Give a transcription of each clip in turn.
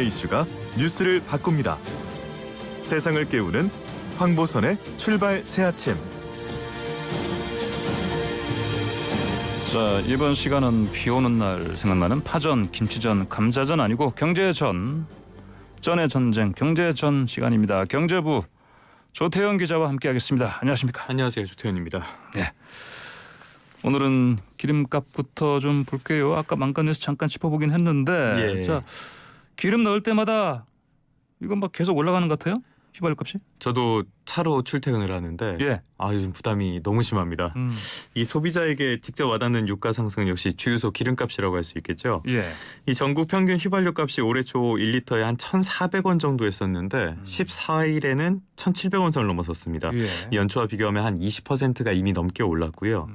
국내 이슈가 뉴스를 바꿉니다. 세상을 깨우는 황보선의 출발 새 아침. 자, 이번 시간은 비 오는 날 생각나는 파전, 김치전, 감자전 아니고 경제전, 전의 전쟁, 경제전 시간입니다. 경제부 조태현 기자와 함께하겠습니다. 안녕하십니까? 안녕하세요, 조태현입니다. 네. 오늘은 기름값부터 좀 볼게요. 아까 만간에서 잠깐 짚어보긴 했는데, 예. 자, 기름 넣을 때마다 이건 막 계속 올라가는 것 같아요. 휘발유값이? 저도 차로 출퇴근을 하는데 예. 요즘 부담이 너무 심합니다. 이 소비자에게 직접 와닿는 유가 상승은 역시 주유소 기름값이라고 할 수 있겠죠. 예. 이 전국 평균 휘발유값이 올해 초 1리터에 한 1,400원 정도 했었는데 14일에는 1,700원 선을 넘어섰습니다. 예. 연초와 비교하면 한 20%가 이미 넘게 올랐고요.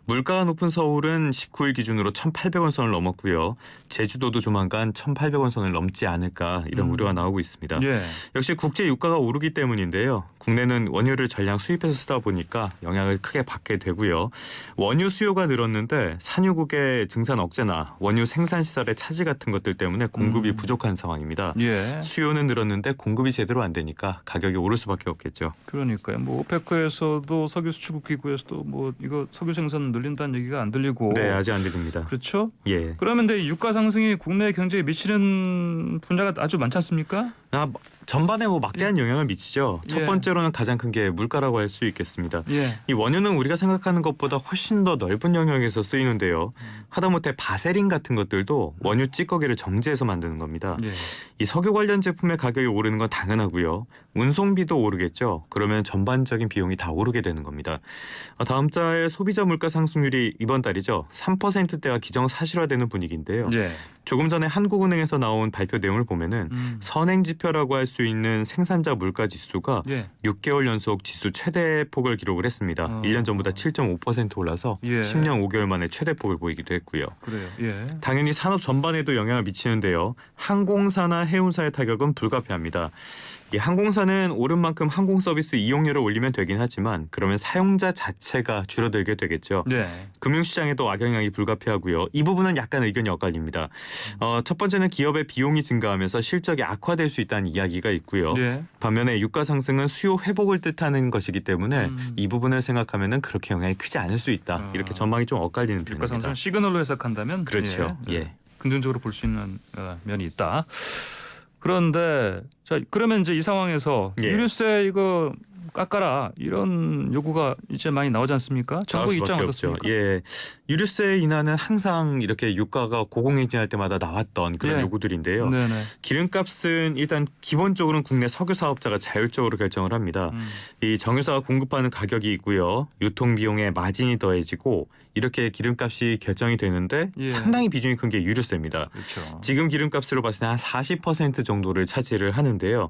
물가가 높은 서울은 19일 기준으로 1,800원 선을 넘었고요. 제주도도 조만간 1,800원 선을 넘지 않을까 이런 우려가 나오고 있습니다. 예. 역시 국제 유가가 오르기 때문인데요. 국내는 원유를 전량 수입해서 쓰다 보니까 영향을 크게 받게 되고요. 원유 수요가 늘었는데 산유국의 증산 억제나 원유 생산 시설의 차질 같은 것들 때문에 공급이 부족한 상황입니다. 예. 수요는 늘었는데 공급이 제대로 안 되니까 가격이 오를 수밖에 없겠죠. 그러니까요. 뭐 오페크에서도 석유 수출국 기구에서도 뭐 이거 석유 생산 늘린다는 얘기가 안 들리고. 네, 아직 안 들립니다. 그렇죠? 예. 그러면 근데 유가 상승이 국내 경제에 미치는 분야가 아주 많지 않습니까? 전반에 막대한 영향을 미치죠. 첫 예. 번째로는 가장 큰 게 물가라고 할 수 있겠습니다. 예. 이 원유는 우리가 생각하는 것보다 훨씬 더 넓은 영역에서 쓰이는데요. 하다못해 바세린 같은 것들도 원유 찌꺼기를 정제해서 만드는 겁니다. 예. 이 석유 관련 제품의 가격이 오르는 건 당연하고요. 운송비도 오르겠죠. 그러면 전반적인 비용이 다 오르게 되는 겁니다. 다음 달 소비자 물가 상승률이 이번 달이죠. 3%대가 기정사실화되는 분위기인데요. 예. 조금 전에 한국은행에서 나온 발표 내용을 보면은 선행 지표라고 할 수 있는 생산자 물가 지수가 예. 6개월 연속 지수 최대폭을 기록을 했습니다. 1년 전보다 7.5% 올라서 예. 10년 5개월 만에 최대폭을 보이기도 했고요. 그래요. 예. 당연히 산업 전반에도 영향을 미치는데요. 항공사나 해운사의 타격은 불가피합니다. 이 항공사는 오른 만큼 항공 서비스 이용료를 올리면 되긴 하지만 그러면 사용자 자체가 줄어들게 되겠죠. 네. 금융시장에도 악영향이 불가피하고요. 이 부분은 약간 의견이 엇갈립니다. 첫 번째는 기업의 비용이 증가하면서 실적이 악화될 수 있다는 이야기가 있고요. 예. 반면에 유가 상승은 수요 회복을 뜻하는 것이기 때문에 이 부분을 생각하면은 그렇게 영향이 크지 않을 수 있다. 이렇게 전망이 좀 엇갈리는 유가 편입니다. 상승 시그널로 해석한다면 그렇죠. 예. 긍정적으로 볼 수 있는 면이 있다. 그런데 자 그러면 이제 이 상황에서 예. 유류세 이거 깎아라 이런 요구가 이제 많이 나오지 않습니까? 정부 입장 어떻습니까? 예, 유류세 인하는 항상 이렇게 유가가 고공행진할 때마다 나왔던 그런 예. 요구들인데요. 네네. 기름값은 일단 기본적으로는 국내 석유 사업자가 자율적으로 결정을 합니다. 이 정유사가 공급하는 가격이 있고요. 유통 비용에 마진이 더해지고 이렇게 기름값이 결정이 되는데 예. 상당히 상당히 비중이 큰 게 유류세입니다. 그렇죠. 지금 기름값으로 봤을 때 한 40% 정도를 차지를 하는데요.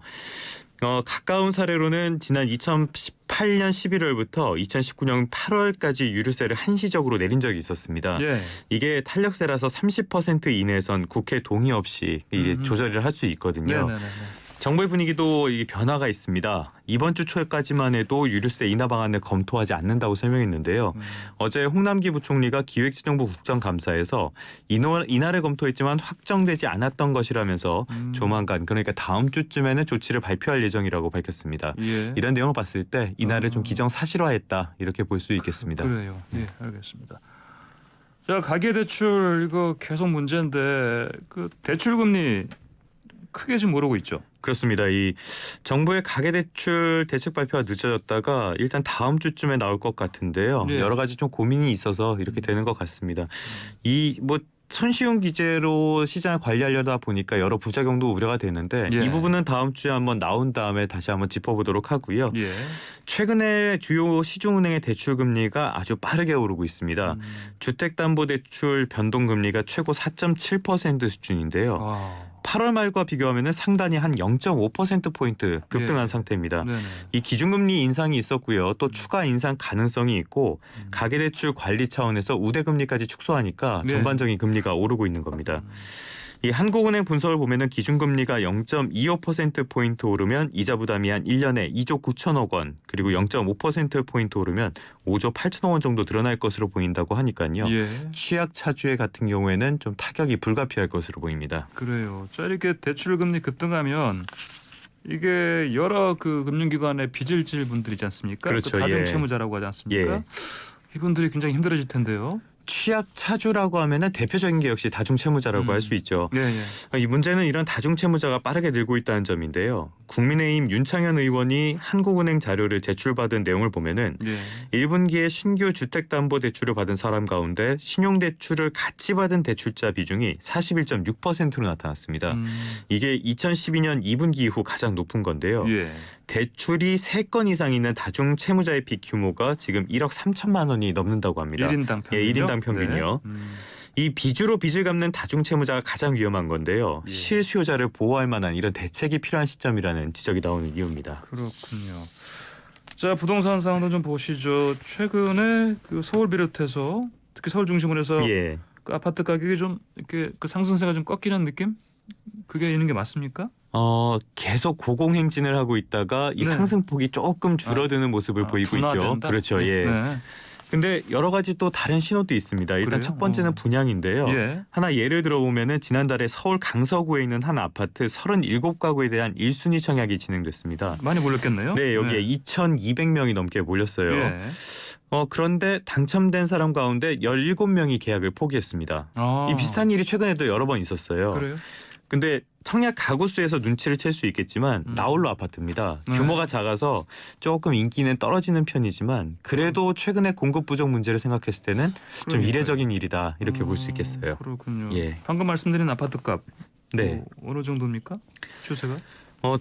가까운 사례로는 지난 2018년 11월부터 2019년 8월까지 유류세를 한시적으로 내린 적이 있었습니다. 예. 이게 탄력세라서 30% 이내에선 국회 동의 없이 이게 조절을 할 수 있거든요. 네네네. 정부의 분위기도 이게 변화가 있습니다. 이번 주 초까지만 해도 유류세 인하 방안을 검토하지 않는다고 설명했는데요. 어제 홍남기 부총리가 기획재정부 국정감사에서 인하를 검토했지만 확정되지 않았던 것이라면서 조만간 그러니까 다음 주쯤에는 조치를 발표할 예정이라고 밝혔습니다. 예. 이런 내용을 봤을 때 인하를 좀 기정사실화했다 이렇게 볼 수 있겠습니다. 그래요. 예, 알겠습니다. 자, 가계대출 이거 계속 문제인데 그 대출금리 크게 지금 오르고 있죠. 그렇습니다. 이 정부의 가계대출 대책 발표가 늦어졌다가 일단 다음 주쯤에 나올 것 같은데요. 예. 여러 가지 좀 고민이 있어서 이렇게 되는 것 같습니다. 손쉬운 기재로 시장을 관리하려다 보니까 여러 부작용도 우려가 되는데 예. 이 부분은 다음 주에 한번 나온 다음에 다시 한번 짚어보도록 하고요. 예. 최근에 주요 시중은행의 대출금리가 아주 빠르게 오르고 있습니다. 주택담보대출 변동금리가 최고 4.7% 수준인데요. 아. 8월 말과 비교하면 상단이 한 0.5%포인트 급등한 예. 상태입니다. 네네. 이 기준금리 인상이 있었고요. 또 추가 인상 가능성이 있고 가계대출 관리 차원에서 우대금리까지 축소하니까 네. 전반적인 금리가 오르고 있는 겁니다. 이 한국은행 분석을 보면은 기준금리가 0.25%포인트 오르면 이자 부담이 한 1년에 2조 9천억 원, 그리고 0.5%포인트 오르면 5조 8천억 원 정도 늘어날 것으로 보인다고 하니까요. 예. 취약 차주의 같은 경우에는 좀 타격이 불가피할 것으로 보입니다. 그래요. 자, 이렇게 대출 금리 급등하면 이게 여러 그 금융기관의 빚을 질 분들이지 않습니까? 그렇죠. 그 다중 예. 채무자라고 하지 않습니까? 예. 이분들이 굉장히 힘들어질 텐데요. 취약 차주라고 하면은 대표적인 게 역시 다중채무자라고 할 수 있죠. 예, 예. 이 문제는 이런 다중채무자가 빠르게 늘고 있다는 점인데요. 국민의힘 윤창현 의원이 한국은행 자료를 제출받은 내용을 보면은 예. 1분기에 신규 주택담보대출을 받은 사람 가운데 신용대출을 같이 받은 대출자 비중이 41.6%로 나타났습니다. 이게 2012년 2분기 이후 가장 높은 건데요. 예. 대출이 3건 이상 있는 다중채무자의 빚 규모가 지금 1억 3천만 원이 넘는다고 합니다. 1인당 평균. 예, 1인당 평균이요. 네. 이 빚으로 빚을 갚는 다중채무자가 가장 위험한 건데요. 예. 실수요자를 보호할 만한 이런 대책이 필요한 시점이라는 지적이 나오는 이유입니다. 그렇군요. 자, 부동산 상황도 좀 보시죠. 최근에 그 서울 비롯해서 특히 서울 중심으로 해서 예. 그 아파트 가격이 좀 이렇게 그 상승세가 좀 꺾이는 느낌? 그게 있는 게 맞습니까? 계속 고공행진을 하고 있다가 이 네. 상승폭이 조금 줄어드는 모습을 보이고 있죠. 둔화된다? 그렇죠. 예. 네. 근데 여러 가지 또 다른 신호도 있습니다. 일단 그래요? 첫 번째는 분양인데요. 예. 하나 예를 들어보면은 지난달에 서울 강서구에 있는 한 아파트 37가구에 대한 1순위 청약이 진행됐습니다. 많이 몰렸겠네요. 네, 여기에 네. 2,200명이 넘게 몰렸어요. 예. 그런데 당첨된 사람 가운데 17명이 계약을 포기했습니다. 아, 이 비슷한 일이 최근에도 여러 번 있었어요. 그래요? 근데 청약 가구 수에서 눈치를 챌 수 있겠지만 나홀로 아파트입니다. 네. 규모가 작아서 조금 인기는 떨어지는 편이지만 그래도 최근에 공급 부족 문제를 생각했을 때는 좀 그러니까요. 이례적인 일이다 이렇게 볼 수 있겠어요. 그렇군요. 예. 방금 말씀드린 아파트값 네. 어느 정도입니까? 추세가?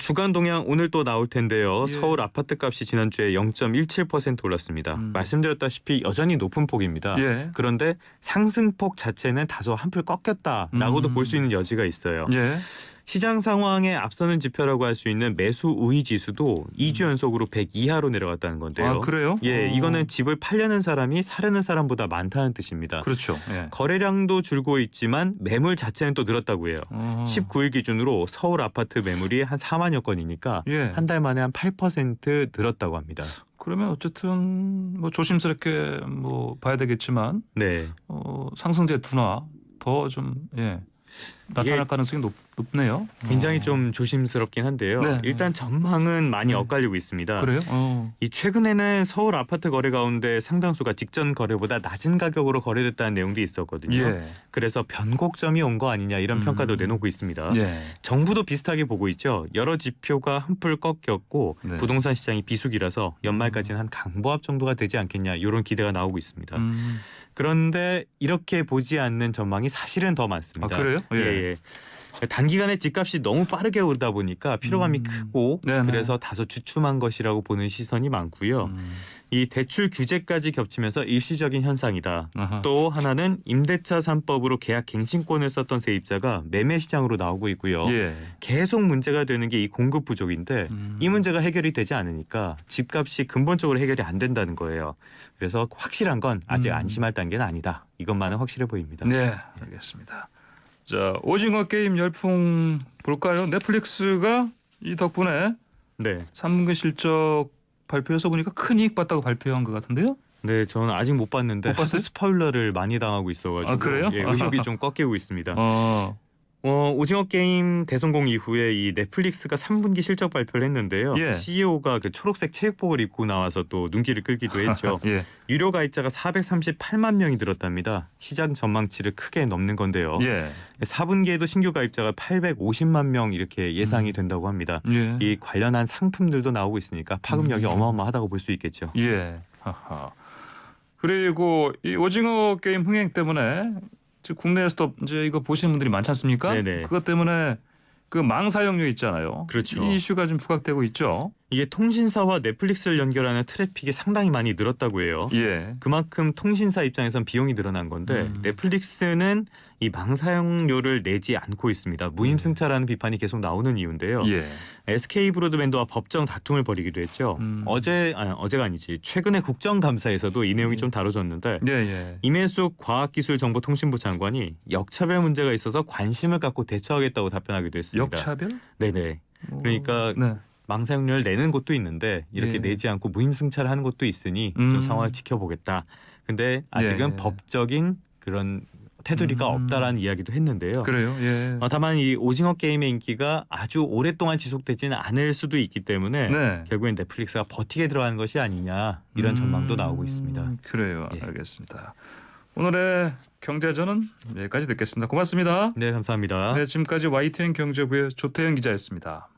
주간 동향 오늘 또 나올 텐데요. 예. 서울 아파트값이 지난주에 0.17% 올랐습니다. 말씀드렸다시피 여전히 높은 폭입니다. 예. 그런데 상승폭 자체는 다소 한풀 꺾였다라고도 볼 수 있는 여지가 있어요. 예. 시장 상황에 앞서는 지표라고 할 수 있는 매수 우위 지수도 2주 연속으로 100 이하로 내려갔다는 건데요. 아, 그래요? 예, 이거는 집을 팔려는 사람이 사려는 사람보다 많다는 뜻입니다. 그렇죠. 예. 거래량도 줄고 있지만 매물 자체는 또 늘었다고 해요. 19일 기준으로 서울 아파트 매물이 한 4만여 건이니까 예. 한 달 만에 한 8% 늘었다고 합니다. 그러면 어쨌든 뭐 조심스럽게 뭐 봐야 되겠지만 네. 상승세 둔화 더 좀 나타날 가능성이 높네요. 굉장히 좀 조심스럽긴 한데요. 네. 일단 전망은 많이 네. 엇갈리고 있습니다. 그래요? 이 최근에는 서울 아파트 거래 가운데 상당수가 직전 거래보다 낮은 가격으로 거래됐다는 내용도 있었거든요. 예. 그래서 변곡점이 온 거 아니냐 이런 평가도 내놓고 있습니다. 예. 정부도 비슷하게 보고 있죠. 여러 지표가 한풀 꺾였고 네. 부동산 시장이 비수기라서 연말까지는 한 강보합 정도가 되지 않겠냐 이런 기대가 나오고 있습니다. 그런데 이렇게 보지 않는 전망이 사실은 더 많습니다. 아, 그래요? 예. 예. 단기간에 집값이 너무 빠르게 오르다 보니까 피로감이 크고 네네. 그래서 다소 주춤한 것이라고 보는 시선이 많고요. 이 대출 규제까지 겹치면서 일시적인 현상이다. 아하. 또 하나는 임대차 3법으로 계약 갱신권을 썼던 세입자가 매매 시장으로 나오고 있고요. 예. 계속 문제가 되는 게 이 공급 부족인데 이 문제가 해결이 되지 않으니까 집값이 근본적으로 해결이 안 된다는 거예요. 그래서 확실한 건 아직 안심할 단계는 아니다. 이것만은 확실해 보입니다. 네, 알겠습니다. 자, 오징어 게임 열풍 볼까요? 넷플릭스가 이 덕분에 네. 3분기 실적 발표해서 보니까 큰 이익 봤다고 발표한 것 같은데요? 네, 저는 아직 못 봤는데 못 봤어요? 하도 스포일러를 많이 당하고 있어가지고 아, 그래요? 예, 의욕이 좀 꺾이고 있습니다. 오징어 게임 대성공 이후에 이 넷플릭스가 3분기 실적 발표를 했는데요. 예. CEO가 그 초록색 체육복을 입고 나와서 또 눈길을 끌기도 했죠. 예. 유료 가입자가 438만 명이 늘었답니다. 시장 전망치를 크게 넘는 건데요. 예. 4분기에도 신규 가입자가 850만 명 이렇게 예상이 된다고 합니다. 예. 이 관련한 상품들도 나오고 있으니까 파급력이 어마어마하다고 볼 수 있겠죠. 예. 하하. 그리고 이 오징어 게임 흥행 때문에 지금 국내에서도 이제 이거 보시는 분들이 많지 않습니까? 네네. 그것 때문에 그 망 사용료 있잖아요. 그렇죠. 이 이슈가 좀 부각되고 있죠. 이게 통신사와 넷플릭스를 연결하는 트래픽이 상당히 많이 늘었다고 해요. 예. 그만큼 통신사 입장에선 비용이 늘어난 건데 넷플릭스는 이 망사용료를 내지 않고 있습니다. 무임승차라는 비판이 계속 나오는 이유인데요. 예. SK 브로드밴드와 법정 다툼을 벌이기도 했죠. 어제가 아니지. 최근에 국정감사에서도 이 내용이 좀 다뤄졌는데 예, 예. 임혜숙 과학기술정보통신부 장관이 역차별 문제가 있어서 관심을 갖고 대처하겠다고 답변하기도 했습니다. 역차별? 네네. 그러니까 네. 망사용료를 내는 곳도 있는데 이렇게 예. 내지 않고 무임승차를 하는 곳도 있으니 좀 상황을 지켜보겠다. 근데 아직은 예. 법적인 그런 테두리가 없다라는 이야기도 했는데요. 그래요. 예. 다만 이 오징어 게임의 인기가 아주 오랫동안 지속되지는 않을 수도 있기 때문에 네. 결국엔 넷플릭스가 버티게 들어가는 것이 아니냐 이런 전망도 나오고 있습니다. 그래요. 예. 알겠습니다. 오늘의 경제전은 여기까지 듣겠습니다. 고맙습니다. 네, 감사합니다. 네, 지금까지 YTN 경제부의 조태현 기자였습니다.